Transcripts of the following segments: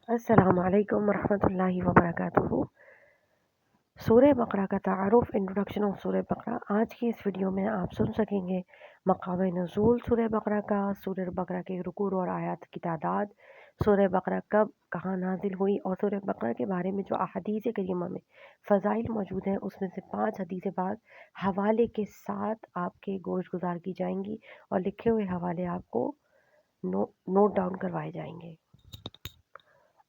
السلام علیکم ورحمۃ اللہ وبرکاتہ۔ سورہ بقرہ کا تعارف، انٹروڈکشن آف سورہ بقرہ۔ آج کی اس ویڈیو میں آپ سن سکیں گے مقام نزول سورہ بقرہ کا، سورہ بقرہ کے رکوع اور آیات کی تعداد، سورہ بقرہ کب کہاں نازل ہوئی، اور سورہ بقرہ کے بارے میں جو احادیث کریمہ میں فضائل موجود ہیں اس میں سے 5 حدیث بعد حوالے کے ساتھ آپ کے گوش گزار کی جائیں گی، اور لکھے ہوئے حوالے آپ کو نوٹ ڈاؤن کروائے جائیں گے۔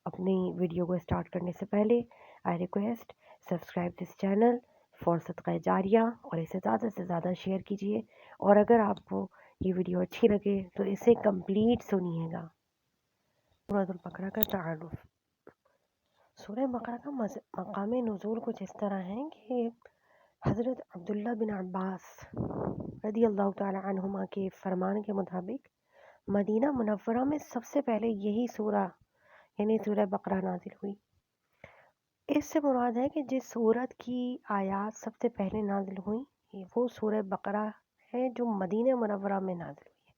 اپنی ویڈیو کو اسٹارٹ کرنے سے پہلے I request subscribe this channel for صدقہ جاریہ، اور اسے زیادہ سے زیادہ شیئر کیجیے، اور اگر آپ کو یہ ویڈیو اچھی لگے تو اسے کمپلیٹ سنیے گا۔ سورۃ البقرہ کا تعارف۔ سورہ بقرہ کا مقام نزول کچھ اس طرح ہے کہ حضرت عبداللہ بن عباس رضی اللہ تعالی عنہما کے فرمان کے مطابق مدینہ منورہ میں سب سے پہلے یہی سورہ یعنی سورہ بقرہ نازل ہوئی۔ اس سے مراد ہے کہ جس سورت کی آیات سب سے پہلے نازل ہوئی وہ سورہ بقرہ ہے جو مدینہ منورہ میں نازل ہوئی ہے،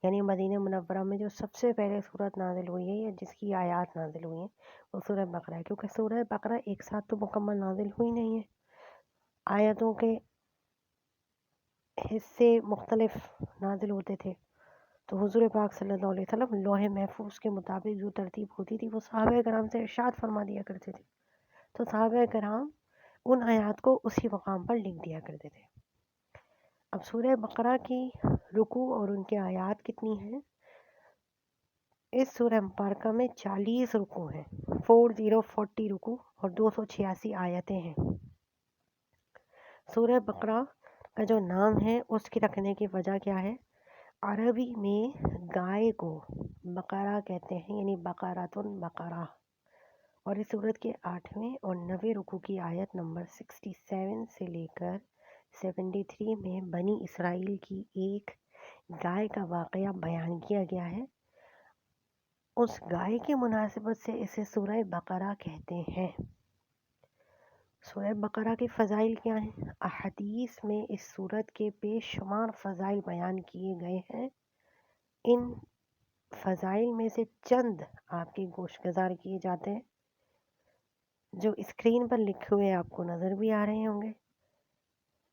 یعنی مدینہ منورہ میں جو سب سے پہلے سورت نازل ہوئی ہے یا جس کی آیات نازل ہوئی ہیں وہ سورہ بقرہ ہے، کیونکہ سورہ بقرہ ایک ساتھ تو مکمل نازل ہوئی نہیں ہے، آیتوں کے حصے مختلف نازل ہوتے تھے۔ تو حضور پاک صلی اللہ علیہ وسلم لوح محفوظ کے مطابق جو ترتیب ہوتی تھی وہ صحابہ کرام سے ارشاد فرما دیا کرتے تھے، تو صحابہ کرام ان آیات کو اسی مقام پر لکھ دیا کرتے تھے۔ اب سورہ بقرہ کی رکوع اور ان کے آیات کتنی ہیں؟ اس سورہ مبارکہ میں 40 رکوع ہیں، 40 رکوع اور 286 آیتیں ہیں۔ سورہ بقرہ کا جو نام ہے اس کی رکھنے کی وجہ کیا ہے؟ عربی میں گائے کو بقرہ کہتے ہیں، یعنی بقرۃ بقرہ، اور اس سورت کے 8ویں اور 9ویں رکوع کی آیت نمبر 67 سے لے کر 73 میں بنی اسرائیل کی ایک گائے کا واقعہ بیان کیا گیا ہے۔ اس گائے کی مناسبت سے اسے سورہ بقرہ کہتے ہیں۔ سورہ بقرہ کے فضائل کیا ہیں؟ احادیث میں اس سورت کے بے شمار فضائل بیان کیے گئے ہیں۔ ان فضائل میں سے چند آپ کے گوش گزار کیے جاتے ہیں جو اسکرین پر لکھے ہوئے آپ کو نظر بھی آ رہے ہوں گے۔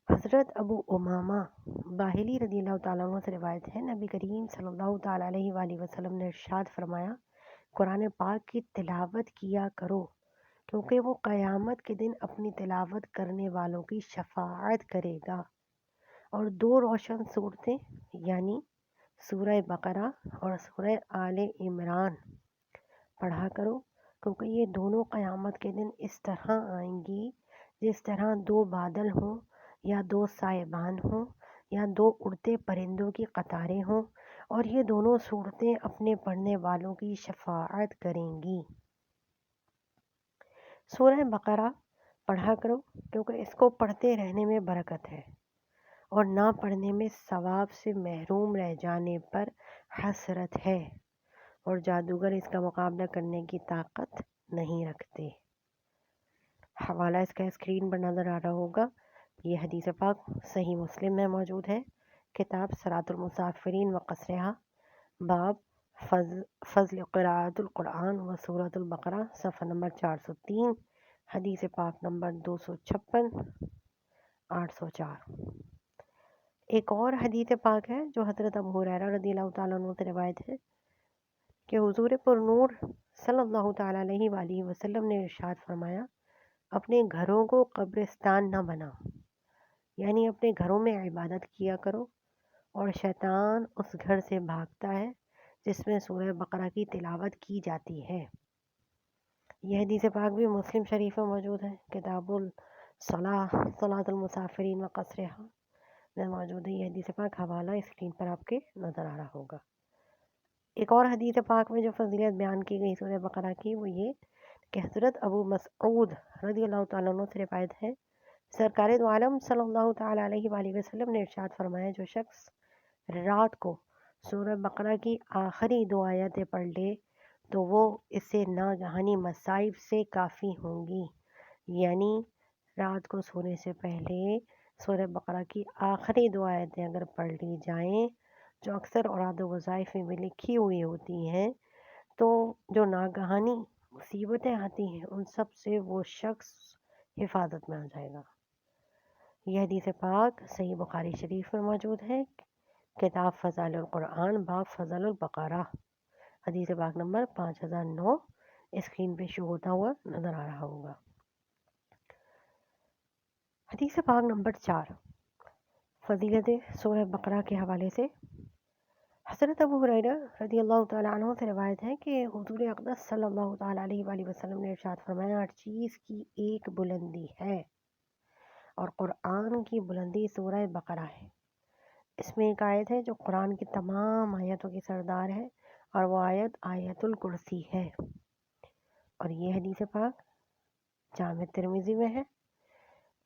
حضرت ابو امامہ باہلی رضی اللہ تعالیٰ عنہ سے روایت ہے، نبی کریم صلی اللہ تعالیٰ علیہ وآلہ وسلم نے ارشاد فرمایا، قرآن پاک کی تلاوت کیا کرو کیونکہ وہ قیامت کے دن اپنی تلاوت کرنے والوں کی شفاعت کرے گا، اور 2 روشن صورتیں یعنی سورہ بقرہ اور سورہ آل عمران پڑھا کرو، کیونکہ یہ دونوں قیامت کے دن اس طرح آئیں گی جس طرح 2 بادل ہوں یا 2 سائبان ہوں یا 2 اڑتے پرندوں کی قطاریں ہوں، اور یہ دونوں صورتیں اپنے پڑھنے والوں کی شفاعت کریں گی۔ سورہ بقرہ پڑھا کرو کیونکہ اس کو پڑھتے رہنے میں برکت ہے، اور نہ پڑھنے میں ثواب سے محروم رہ جانے پر حسرت ہے، اور جادوگر اس کا مقابلہ کرنے کی طاقت نہیں رکھتے۔ حوالہ اس کا اسکرین پر نظر آ رہا ہوگا۔ یہ حدیث پاک صحیح مسلم میں موجود ہے، کتاب صراط المسافرین و قصرہا، باب فضل قراءۃ القرآن و سورۃ البقرہ، صفحہ نمبر 403، حدیث پاک نمبر 256 804۔ ایک اور حدیث پاک ہے جو حضرت ابو ہریرہ رضی اللہ تعالیٰ عنہ سے روایت ہے کہ حضور پر نور صلی اللہ تعالیٰ علیہ وآلہ وسلم نے ارشاد فرمایا، اپنے گھروں کو قبرستان نہ بناؤ، یعنی اپنے گھروں میں عبادت کیا کرو، اور شیطان اس گھر سے بھاگتا ہے جس میں سورہ بقرہ کی تلاوت کی جاتی ہے۔ یہ حدیث پاک بھی مسلم شریف میں موجود ہے، کتاب الصلاۃ صلاۃ المسافرین و قصرہا میں موجود ہے۔ یہ حدیث پاک حوالہ اسکرین پر آپ کے نظر آ رہا ہوگا۔ ایک اور حدیث پاک میں جو فضیلت بیان کی گئی سورہ بقرہ کی وہ یہ کہ حضرت ابو مسعود رضی اللہ تعالیٰ عنہ سے روایت ہے، سرکار دو عالم صلی اللہ تعالیٰ علیہ وآلہ وسلم نے ارشاد فرمایا، جو شخص رات کو سورہ بقرہ کی آخری 2 آیتیں پڑھ لے تو وہ اس سے ناگہانی مصائب سے کافی ہوں گی، یعنی رات کو سونے سے پہلے سورہ بقرہ کی آخری 2 آیتیں اگر پڑھ لی جائیں جو اکثر اوراد و وظائف میں لکھی ہوئی ہوتی ہیں، تو جو ناگہانی مصیبتیں آتی ہیں ان سب سے وہ شخص حفاظت میں آ جائے گا۔ یہ حدیث پاک صحیح بخاری شریف میں موجود ہے، کتاب فضائل القرآن باب فضل البقرہ، حدیث پاک نمبر 5009 اسکرین پہ شو ہوتا ہوا نظر آ رہا ہوگا۔ حدیث پاک نمبر 4 فضیلت سورہ بقرہ کے حوالے سے حضرت ابو ہریرہ رضی اللہ تعالیٰ عنہ سے روایت ہے کہ حضور اقدس صلی اللہ تعالیٰ علیہ وآلہ وسلم نے ارشاد فرمایا، ہر چیز کی ایک بلندی ہے اور قرآن کی بلندی سورہ بقرہ ہے۔ اس میں ایک آیت ہے جو قرآن کی تمام آیتوں کی سردار ہے اور وہ آیت آیت الکرسی ہے، اور یہ حدیث پاک جامع ترمذی میں ہے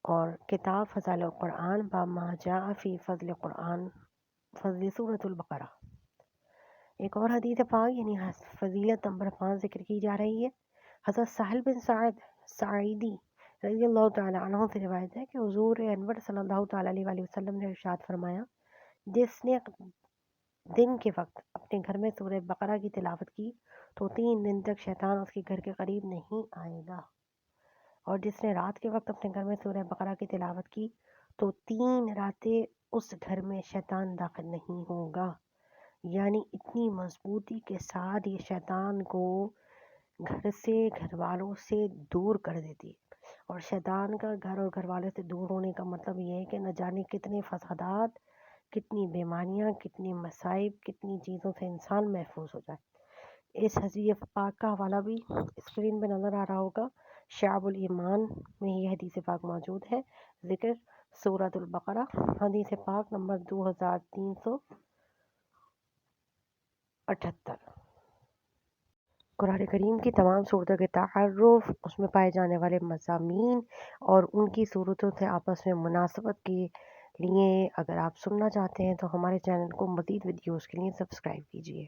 اور کتاب فضائل القرآن باب ما جاء فی فضل قرآن فضل سورۃ البقرہ۔ ایک اور حدیث پاک یعنی فضیلت نمبر 5 ذکر کی جا رہی ہے۔ حضرت سہل بن سعد ساعدی رضی اللہ تعالیٰ عنہ سے روایت ہے کہ حضور انور صلی اللہ تعالیٰ علیہ وآلہ وسلم نے ارشاد فرمایا، جس نے دن کے وقت اپنے گھر میں سورہ بقرہ کی تلاوت کی تو 3 دن تک شیطان اس کے گھر کے قریب نہیں آئے گا، اور جس نے رات کے وقت اپنے گھر میں سورہ بقرہ کی تلاوت کی تو 3 راتیں اس گھر میں شیطان داخل نہیں ہوگا۔ یعنی اتنی مضبوطی کے ساتھ یہ شیطان کو گھر سے گھر والوں سے دور کر دیتی ہے، اور شیطان کا گھر اور گھر والوں سے دور ہونے کا مطلب یہ ہے کہ نہ جانے کتنے فسادات، کتنی بیماریاں، کتنی مصائب، کتنی چیزوں سے انسان محفوظ ہو جائے۔ اس حدیث پاک کا حوالہ بھی اسکرین پہ نظر آ رہا ہوگا، شعب الایمان میں یہ حدیث پاک موجود ہے، ذکر سورۃ البقرہ، حدیث پاک نمبر 2378۔ قرآن کریم کی تمام صورتوں کے تعارف، اس میں پائے جانے والے مضامین اور ان کی صورتوں سے آپس میں مناسبت کے لیے اگر آپ سننا چاہتے ہیں تو ہمارے چینل کو مزید ویڈیوز کے لیے سبسکرائب کیجیے۔